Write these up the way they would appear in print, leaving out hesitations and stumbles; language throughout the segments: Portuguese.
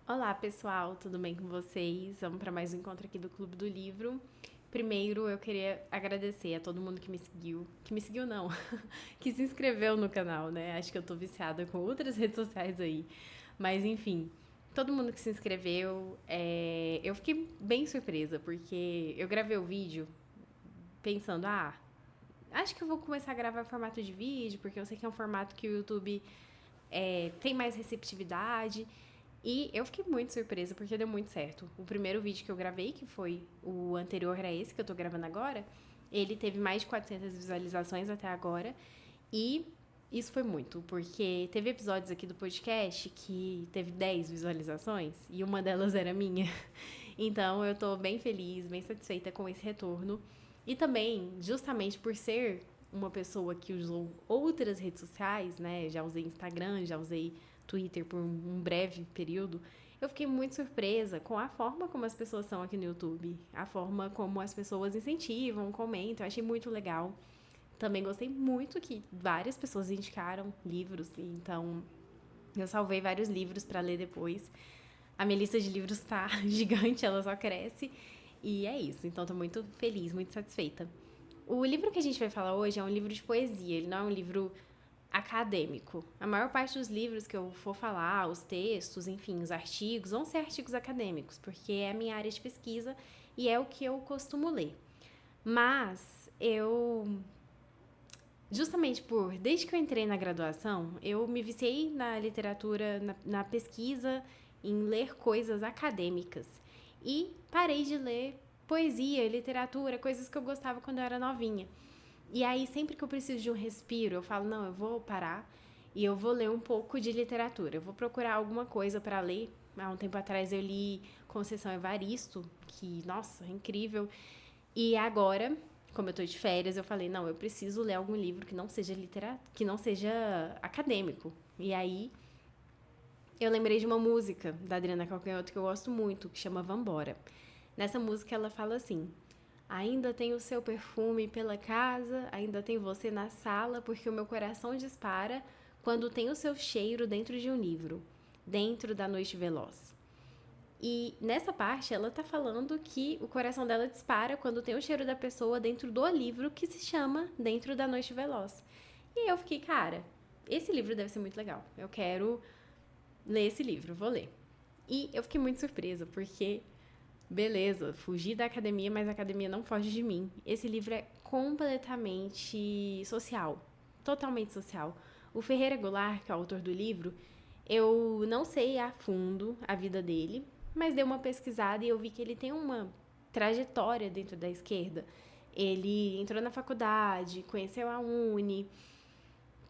Olá, pessoal, tudo bem com vocês? Vamos para mais um encontro aqui do Clube do Livro. Primeiro, eu queria agradecer a todo mundo que me seguiu não, que se inscreveu no canal, né? Acho que eu tô viciada com outras redes sociais aí. Mas enfim, todo mundo que se inscreveu, eu fiquei bem surpresa, porque eu gravei o vídeo pensando, acho que eu vou começar a gravar em formato de vídeo, porque eu sei que é um formato que o YouTube tem mais receptividade. E eu fiquei muito surpresa porque deu muito certo. O primeiro vídeo que eu gravei, que foi o anterior a esse que eu tô gravando agora, ele teve mais de 400 visualizações até agora. E isso foi muito, porque teve episódios aqui do podcast que teve 10 visualizações e uma delas era minha. Então eu tô bem feliz, bem satisfeita com esse retorno. E também, justamente por ser uma pessoa que usou outras redes sociais, né? Já usei Instagram, já usei Twitter por um breve período. Eu fiquei muito surpresa com a forma como as pessoas são aqui no YouTube, a forma como as pessoas incentivam, comentam. Eu achei muito legal. Também gostei muito que várias pessoas indicaram livros, então eu salvei vários livros para ler depois. A minha lista de livros tá gigante, ela só cresce. E é isso, então tô muito feliz, muito satisfeita. O livro que a gente vai falar hoje é um livro de poesia, ele não é um livro acadêmico. A maior parte dos livros que eu for falar, os textos, enfim, os artigos, vão ser artigos acadêmicos, porque é a minha área de pesquisa e é o que eu costumo ler. Mas justamente desde que eu entrei na graduação, eu me viciei na literatura, na pesquisa, em ler coisas acadêmicas. E parei de ler poesia, literatura, coisas que eu gostava quando eu era novinha. E aí, sempre que eu preciso de um respiro, eu falo, não, eu vou parar e eu vou ler um pouco de literatura. Eu vou procurar alguma coisa para ler. Há um tempo atrás eu li Conceição Evaristo, que, nossa, é incrível. E agora, como eu tô de férias, eu falei, não, eu preciso ler algum livro que não seja que não seja acadêmico. E aí, eu lembrei de uma música da Adriana Calcanhoto que eu gosto muito, que chama Vambora. Nessa música ela fala assim: ainda tem o seu perfume pela casa, ainda tem você na sala, porque o meu coração dispara quando tem o seu cheiro dentro de um livro, dentro da noite veloz. E nessa parte ela tá falando que o coração dela dispara quando tem o cheiro da pessoa dentro do livro que se chama Dentro da Noite Veloz. E eu fiquei, cara, esse livro deve ser muito legal. Eu quero ler esse livro, vou ler. E eu fiquei muito surpresa, porque beleza, fugi da academia, mas a academia não foge de mim. Esse livro é completamente social, totalmente social. O Ferreira Goulart, que é o autor do livro, eu não sei a fundo a vida dele, mas dei uma pesquisada e eu vi que ele tem uma trajetória dentro da esquerda. Ele entrou na faculdade, conheceu a Uni,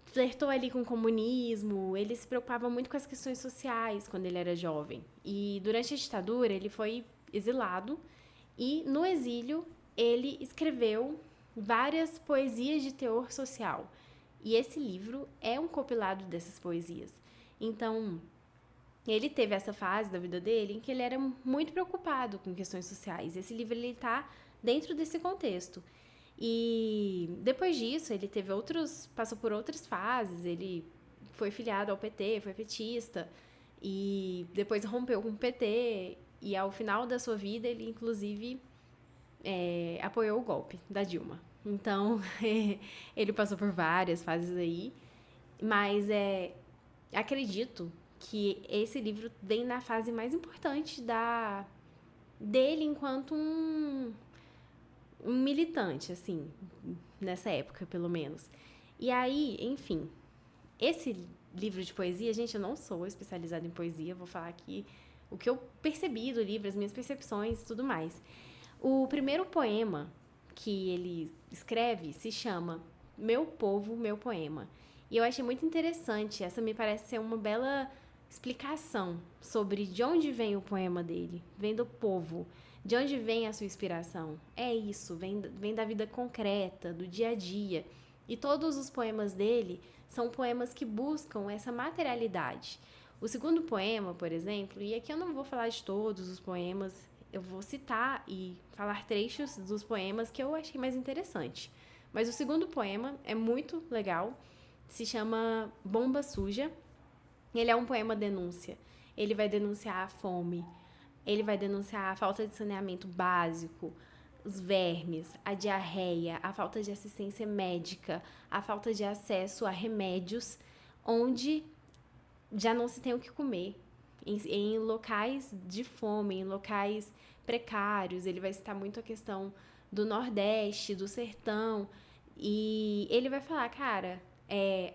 flertou ali com o comunismo, ele se preocupava muito com as questões sociais quando ele era jovem. E durante a ditadura ele foi exilado e no exílio ele escreveu várias poesias de teor social. E esse livro é um compilado dessas poesias. Então, ele teve essa fase da vida dele em que ele era muito preocupado com questões sociais. Esse livro ele tá dentro desse contexto. E depois disso, ele teve passou por outras fases, ele foi filiado ao PT, foi petista, e depois rompeu com o PT, e ao final da sua vida, ele inclusive apoiou o golpe da Dilma. Então, ele passou por várias fases aí, mas acredito que esse livro vem na fase mais importante dele enquanto um militante, assim, nessa época, pelo menos. E aí, enfim, esse livro de poesia, gente, eu não sou especializada em poesia, vou falar aqui o que eu percebi do livro, as minhas percepções e tudo mais. O primeiro poema que ele escreve se chama Meu Povo, Meu Poema. E eu achei muito interessante, essa me parece ser uma bela explicação sobre de onde vem o poema dele. Vem do povo. De onde vem a sua inspiração? É isso, vem da vida concreta, do dia a dia. E todos os poemas dele são poemas que buscam essa materialidade. O segundo poema, por exemplo, e aqui eu não vou falar de todos os poemas, eu vou citar e falar trechos dos poemas que eu achei mais interessante. Mas o segundo poema é muito legal, se chama Bomba Suja. Ele é um poema denúncia. ele vai denunciar a fome, ele vai denunciar a falta de saneamento básico, os vermes, a diarreia, a falta de assistência médica, a falta de acesso a remédios, onde já não se tem o que comer. Em locais de fome, em locais precários, ele vai citar muito a questão do Nordeste, do sertão, e ele vai falar, cara,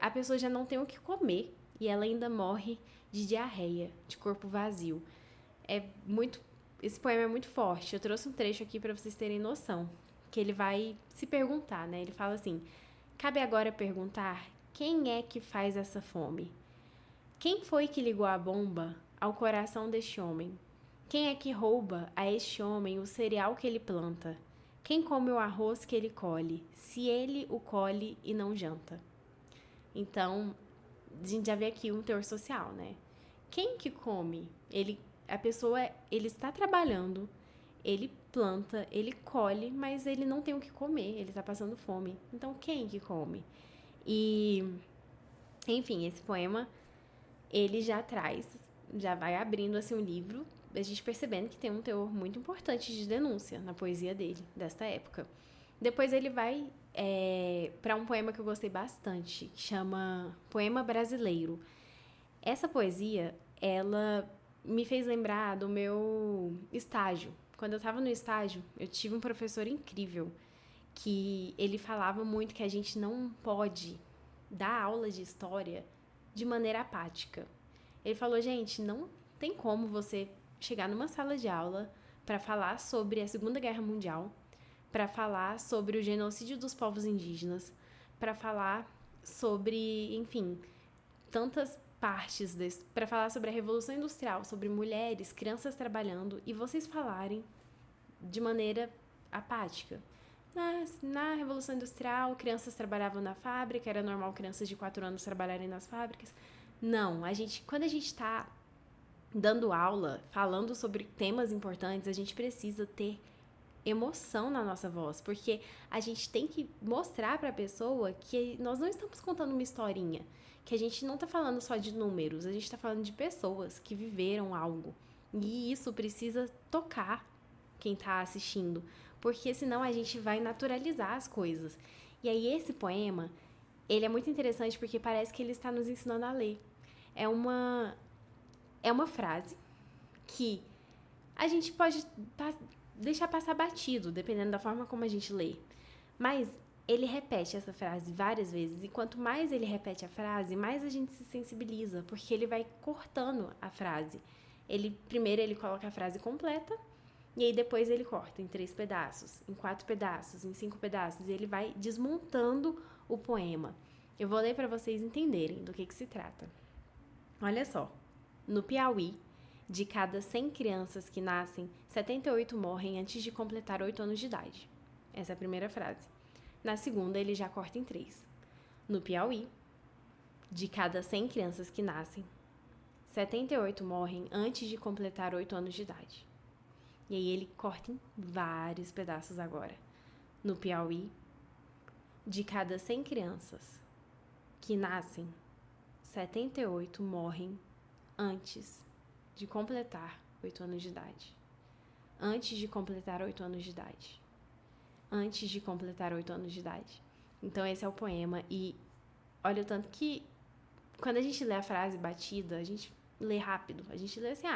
a pessoa já não tem o que comer e ela ainda morre de diarreia, de corpo vazio. Esse poema é muito forte. Eu trouxe um trecho aqui para vocês terem noção, que ele vai se perguntar, né? Ele fala assim: cabe agora perguntar quem é que faz essa fome? Quem foi que ligou a bomba ao coração deste homem? Quem é que rouba a este homem o cereal que ele planta? Quem come o arroz que ele colhe, se ele o colhe e não janta? Então, a gente já vê aqui um teor social, né? Quem que come? Ele está trabalhando, ele planta, ele colhe, mas ele não tem o que comer, ele está passando fome. Então, quem que come? E, enfim, esse poema, ele já vai abrindo assim um livro, a gente percebendo que tem um teor muito importante de denúncia na poesia dele, desta época. Depois ele vai para um poema que eu gostei bastante, que chama Poema Brasileiro. Essa poesia, ela me fez lembrar do meu estágio. Quando eu estava no estágio, eu tive um professor incrível que ele falava muito que a gente não pode dar aula de história de maneira apática. Ele falou, gente, não tem como você chegar numa sala de aula para falar sobre a Segunda Guerra Mundial, para falar sobre o genocídio dos povos indígenas, para falar sobre, enfim, tantas partes para falar sobre a Revolução Industrial, sobre mulheres, crianças trabalhando, e vocês falarem de maneira apática. Na Revolução Industrial, crianças trabalhavam na fábrica, era normal crianças de 4 anos trabalharem nas fábricas. Não, quando a gente está dando aula, falando sobre temas importantes, a gente precisa ter emoção na nossa voz, porque a gente tem que mostrar para a pessoa que nós não estamos contando uma historinha, que a gente não está falando só de números, a gente está falando de pessoas que viveram algo. E isso precisa tocar quem está assistindo, porque senão a gente vai naturalizar as coisas. E aí esse poema, ele é muito interessante porque parece que ele está nos ensinando a ler. É uma frase que a gente pode deixar passar batido, dependendo da forma como a gente lê. Mas ele repete essa frase várias vezes, e quanto mais ele repete a frase, mais a gente se sensibiliza, porque ele vai cortando a frase. Primeiro ele coloca a frase completa, e aí depois ele corta em 3 pedaços, em 4 pedaços, em 5 pedaços, e ele vai desmontando o poema. Eu vou ler para vocês entenderem do que se trata. Olha só, no Piauí, de cada 100 crianças que nascem, 78 morrem antes de completar 8 anos de idade. Essa é a primeira frase. Na segunda, ele já corta em 3. No Piauí, de cada 100 crianças que nascem, 78 morrem antes de completar 8 anos de idade. E aí ele corta em vários pedaços agora. No Piauí, de cada 100 crianças que nascem, 78 morrem antes de completar 8 anos de idade. Antes de completar 8 anos de idade. Antes de completar 8 anos de idade. Então esse é o poema. E olha o tanto que quando a gente lê a frase batida, a gente lê rápido. A gente lê assim,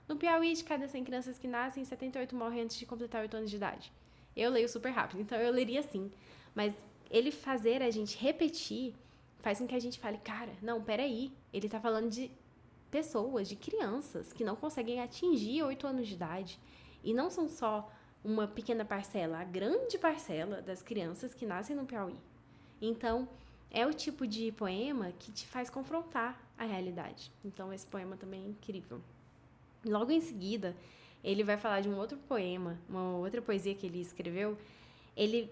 no Piauí, de cada 100 crianças que nascem, 78 morrem antes de completar 8 anos de idade. Eu leio super rápido, então eu leria assim. Mas ele fazer a gente repetir faz com que a gente fale, cara, não, peraí. Ele tá falando de pessoas, de crianças que não conseguem atingir 8 anos de idade. E não são só uma pequena parcela, a grande parcela das crianças que nascem no Piauí. Então, é o tipo de poema que te faz confrontar a realidade. Então, esse poema também é incrível. Logo em seguida, ele vai falar de um outro poema, uma outra poesia que ele escreveu. Ele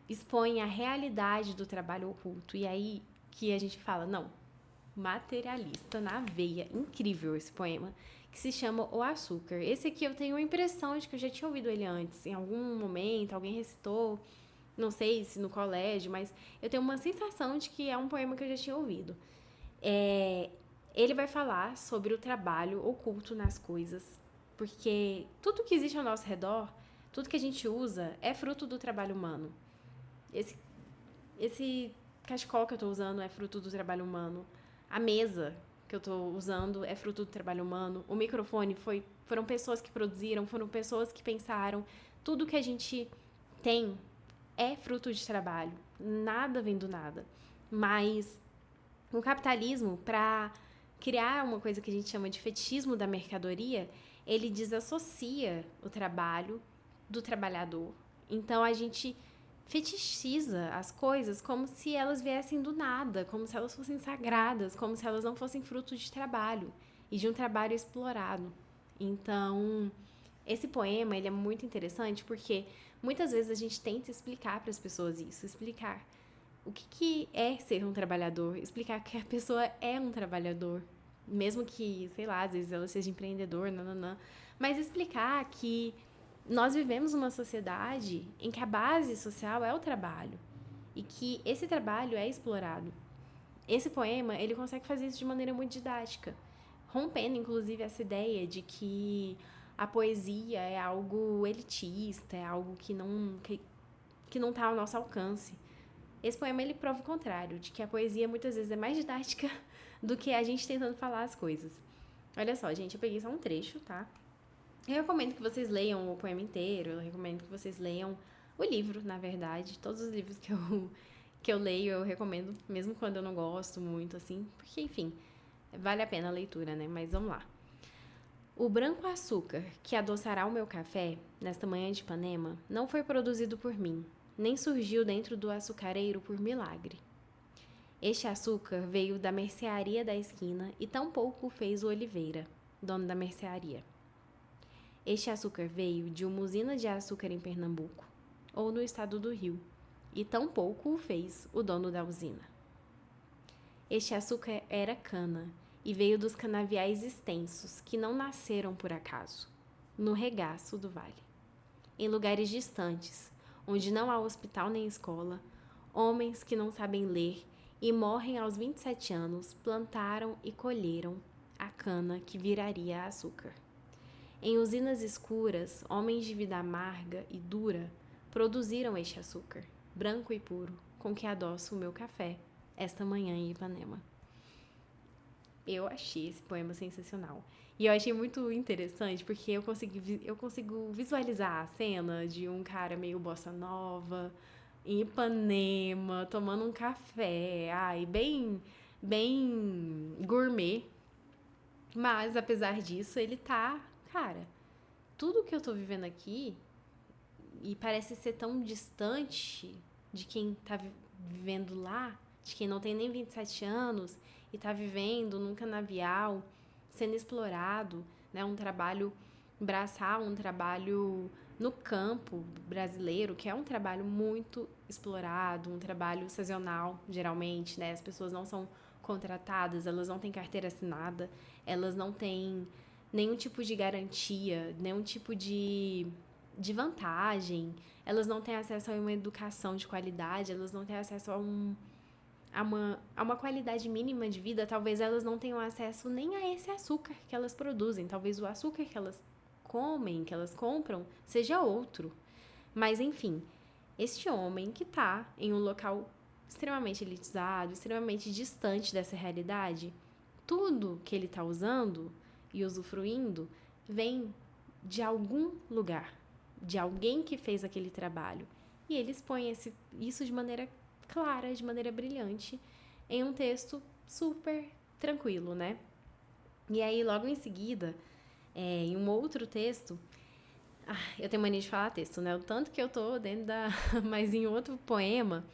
expõe a realidade do trabalho oculto. E aí que a gente fala, não, materialista na veia. Incrível esse poema, que se chama O Açúcar. Esse aqui eu tenho a impressão de que eu já tinha ouvido ele antes. Em algum momento, alguém recitou, não sei se no colégio, mas eu tenho uma sensação de que é um poema que eu já tinha ouvido. Ele vai falar sobre o trabalho oculto nas coisas, porque tudo que existe ao nosso redor, tudo que a gente usa, é fruto do trabalho humano. Esse cachecol que eu tô usando é fruto do trabalho humano. A mesa que eu tô usando é fruto do trabalho humano. O microfone foram pessoas que produziram, foram pessoas que pensaram. Tudo que a gente tem é fruto de trabalho. Nada vem do nada. Mas o capitalismo, para criar uma coisa que a gente chama de fetichismo da mercadoria, ele desassocia o trabalho do trabalhador. Então a gente fetichiza as coisas como se elas viessem do nada, como se elas fossem sagradas, como se elas não fossem fruto de trabalho e de um trabalho explorado. Então, esse poema, ele é muito interessante porque muitas vezes a gente tenta explicar para as pessoas isso, explicar o que é ser um trabalhador, explicar que a pessoa é um trabalhador, mesmo que, sei lá, às vezes ela seja empreendedor, nananã, mas explicar que nós vivemos uma sociedade em que a base social é o trabalho e que esse trabalho é explorado. Esse poema, ele consegue fazer isso de maneira muito didática, rompendo, inclusive, essa ideia de que a poesia é algo elitista, é algo que não está ao nosso alcance. Esse poema, ele prova o contrário, de que a poesia muitas vezes é mais didática do que a gente tentando falar as coisas. Olha só, gente, eu peguei só um trecho, tá? Eu recomendo que vocês leiam o poema inteiro, eu recomendo que vocês leiam o livro, na verdade. Todos os livros que eu leio, eu recomendo, mesmo quando eu não gosto muito, assim, porque, enfim, vale a pena a leitura, né? Mas vamos lá. O branco açúcar que adoçará o meu café, nesta manhã de Ipanema, não foi produzido por mim, nem surgiu dentro do açucareiro por milagre. Este açúcar veio da mercearia da esquina e tampouco o fez o Oliveira, dono da mercearia. Este açúcar veio de uma usina de açúcar em Pernambuco, ou no estado do Rio, e tampouco o fez o dono da usina. Este açúcar era cana, e veio dos canaviais extensos, que não nasceram por acaso, no regaço do vale. Em lugares distantes, onde não há hospital nem escola, homens que não sabem ler e morrem aos 27 anos plantaram e colheram a cana que viraria açúcar. Em usinas escuras, homens de vida amarga e dura produziram este açúcar, branco e puro, com que adoço o meu café, esta manhã em Ipanema. Eu achei esse poema sensacional. E eu achei muito interessante porque eu consigo visualizar a cena de um cara meio bossa nova, em Ipanema, tomando um café, bem gourmet. Mas, apesar disso, ele tá, cara, tudo que eu tô vivendo aqui, e parece ser tão distante de quem tá vivendo lá, de quem não tem nem 27 anos e tá vivendo num canavial, sendo explorado, né? Um trabalho braçal, um trabalho no campo brasileiro, que é um trabalho muito explorado, um trabalho sazonal, geralmente, né? As pessoas não são contratadas, elas não têm carteira assinada, elas não têm nenhum tipo de garantia, nenhum tipo de vantagem, elas não têm acesso a uma educação de qualidade, elas não têm acesso a uma qualidade mínima de vida, talvez elas não tenham acesso nem a esse açúcar que elas produzem, talvez o açúcar que elas comem, que elas compram, seja outro. Mas, enfim, este homem que está em um local extremamente elitizado, extremamente distante dessa realidade, tudo que ele está usando e usufruindo vem de algum lugar, de alguém que fez aquele trabalho. E ele expõe isso de maneira clara, de maneira brilhante, em um texto super tranquilo, né? E aí, logo em seguida, em um outro texto, eu tenho mania de falar texto, né? O tanto que eu tô dentro da... Mas em outro poema,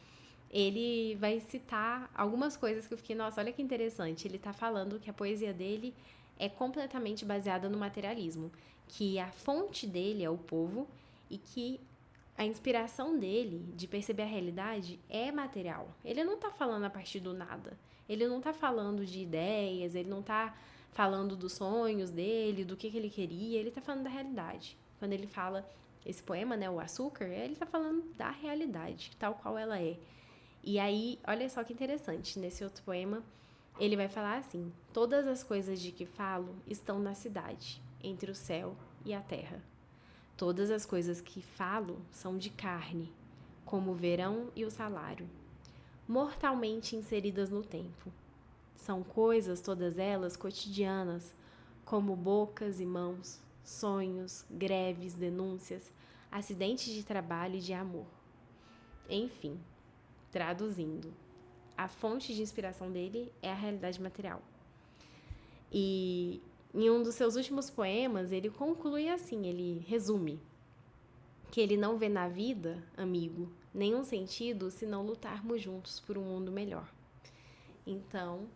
ele vai citar algumas coisas que eu fiquei, nossa, olha que interessante. Ele tá falando que a poesia dele é completamente baseada no materialismo, que a fonte dele é o povo e que a inspiração dele de perceber a realidade é material. Ele não tá falando a partir do nada. Ele não tá falando de ideias, ele não tá falando dos sonhos dele, do que ele queria, ele tá falando da realidade. Quando ele fala esse poema, né, o Açúcar, ele tá falando da realidade, tal qual ela é. E aí, olha só que interessante, nesse outro poema, Ele vai falar assim: todas as coisas de que falo estão na cidade, entre o céu e a terra. Todas as coisas que falo são de carne, como o verão e o salário, mortalmente inseridas no tempo. São coisas, todas elas, cotidianas, como bocas e mãos, sonhos, greves, denúncias, acidentes de trabalho e de amor. Enfim, traduzindo, a fonte de inspiração dele é a realidade material. E em um dos seus últimos poemas, ele conclui assim, ele resume que ele não vê na vida, amigo, nenhum sentido se não lutarmos juntos por um mundo melhor. Então,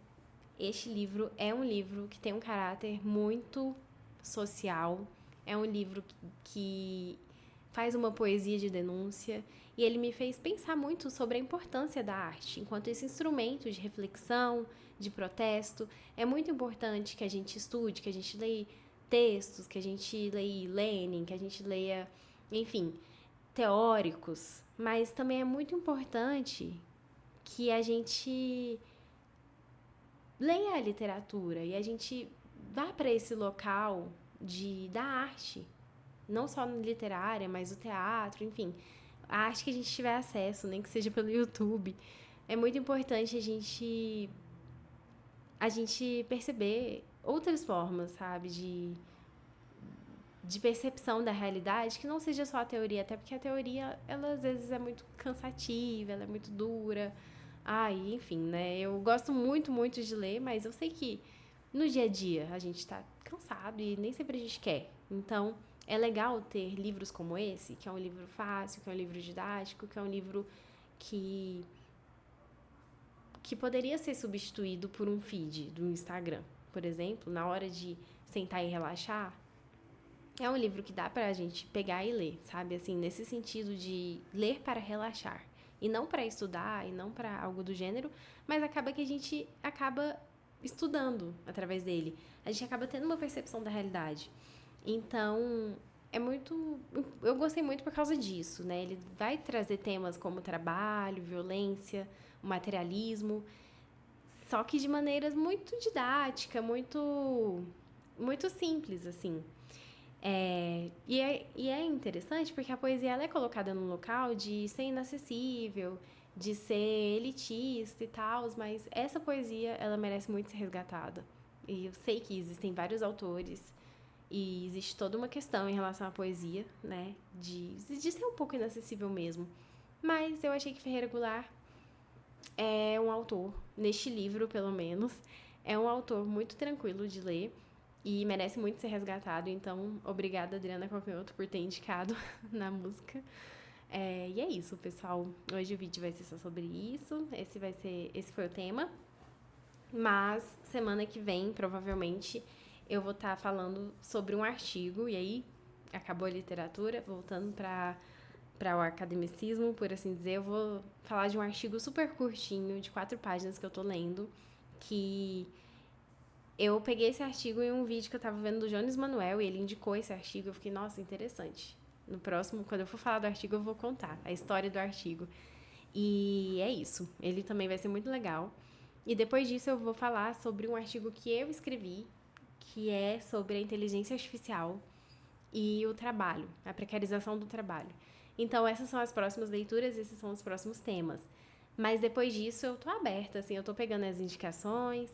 este livro é um livro que tem um caráter muito social, é um livro que faz uma poesia de denúncia e ele me fez pensar muito sobre a importância da arte enquanto esse instrumento de reflexão, de protesto. É muito importante que a gente estude, que a gente leia textos, que a gente leia Lenin, que a gente leia, enfim, teóricos, mas também é muito importante que a gente leia a literatura e a gente vá para esse local da arte, não só literária, mas o teatro, enfim, a arte que a gente tiver acesso, nem que seja pelo YouTube. É muito importante a gente perceber outras formas, sabe, de percepção da realidade, que não seja só a teoria, até porque a teoria, ela às vezes é muito cansativa, ela é muito dura. Ai, enfim, né? Eu gosto muito, muito de ler, mas eu sei que no dia a dia a gente tá cansado e nem sempre a gente quer. Então, é legal ter livros como esse, que é um livro fácil, que é um livro didático, que é um livro que poderia ser substituído por um feed do Instagram, por exemplo, na hora de sentar e relaxar. É um livro que dá pra gente pegar e ler, sabe? Assim, nesse sentido de ler para relaxar. E não para estudar, e não para algo do gênero, mas acaba que a gente acaba estudando através dele. A gente acaba tendo uma percepção da realidade. Então, é muito... Eu gostei muito por causa disso, né? Ele vai trazer temas como trabalho, violência, o materialismo, só que de maneiras muito didática, muito simples, assim. E é interessante porque a poesia ela é colocada num local de ser inacessível, de ser elitista e tal, mas essa poesia ela merece muito ser resgatada. E eu sei que existem vários autores e existe toda uma questão em relação à poesia, né? De ser um pouco inacessível mesmo. Mas eu achei que Ferreira Goulart é um autor, neste livro pelo menos, é um autor muito tranquilo de ler e merece muito ser resgatado. Então, obrigada, Adriana Calcanhoto, por ter indicado na música. E é isso, pessoal. Hoje o vídeo vai ser só sobre isso. Esse foi o tema. Mas semana que vem, provavelmente, eu vou estar falando sobre um artigo. E aí, acabou a literatura, voltando para o academicismo, por assim dizer, eu vou falar de um artigo super curtinho, de 4 páginas que eu tô lendo, que eu peguei esse artigo em um vídeo que eu tava vendo do Jones Manuel e ele indicou esse artigo. Eu fiquei, nossa, interessante. No próximo, quando eu for falar do artigo, eu vou contar a história do artigo. E é isso. Ele também vai ser muito legal. E depois disso eu vou falar sobre um artigo que eu escrevi, que é sobre a inteligência artificial e o trabalho, a precarização do trabalho. Então, essas são as próximas leituras, esses são os próximos temas. Mas depois disso, eu tô aberta, assim, eu tô pegando as indicações,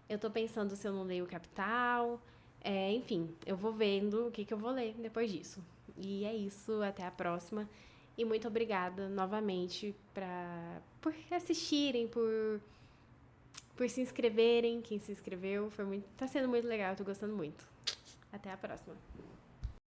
eu tô pensando se eu não leio o Capital, enfim, eu vou vendo o que eu vou ler depois disso. E é isso, até a próxima. E muito obrigada novamente por assistirem, por se inscreverem, quem se inscreveu. Tá sendo muito legal, eu tô gostando muito. Até a próxima.